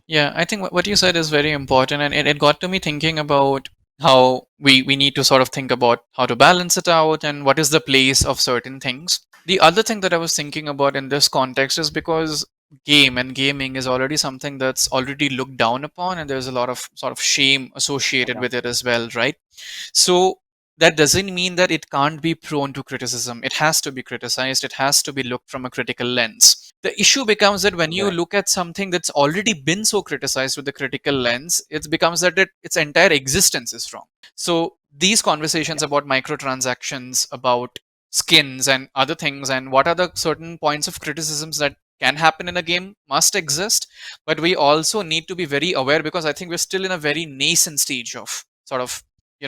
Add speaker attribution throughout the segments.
Speaker 1: Yeah, I think what you said is very important, and it got to me thinking about how we need to sort of think about how to balance it out and what is the place of certain things. The other thing that I was thinking about in this context is because gaming is already something that's already looked down upon, and there's a lot of sort of shame associated
Speaker 2: Yeah,
Speaker 1: with it as well, right? So that doesn't mean that it can't be prone to criticism. It has to be criticized, it has to be looked from a critical lens. The issue becomes that when you
Speaker 2: correct.
Speaker 1: look at something that's already been so criticized with a critical lens, it becomes that its entire existence is wrong. So these conversations
Speaker 2: Yeah,
Speaker 1: about microtransactions, about skins and other things, and what are the certain points of criticisms that can happen in a game must exist. But we also need to be very aware, because I think we're still in a very nascent stage of sort of,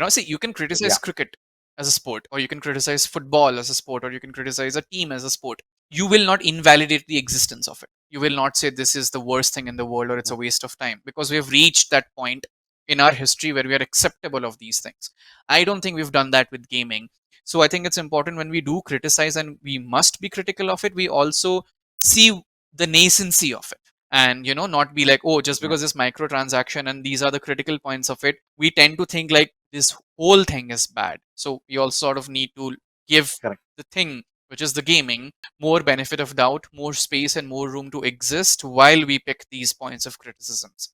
Speaker 1: see, you can
Speaker 2: yeah,
Speaker 1: criticize cricket as a sport, or you can criticize football as a sport, or you can criticize a team as a sport. You will not invalidate the existence of it. You will not say this is the worst thing in the world or it's
Speaker 2: mm,
Speaker 1: a waste of time, because we have reached that point in our history where we are acceptable of these things. I don't think we've done that with gaming. So I think it's important when we do criticize, and we must be critical of it, we also see the nascency of it, and not be like, oh, just
Speaker 2: yeah,
Speaker 1: because this microtransaction and these are the critical points of it, we tend to think like this whole thing is bad. So we also sort of need to give
Speaker 2: correct.
Speaker 1: the thing, which is the gaming, more benefit of doubt, more space and more room to exist while we pick these points of criticisms.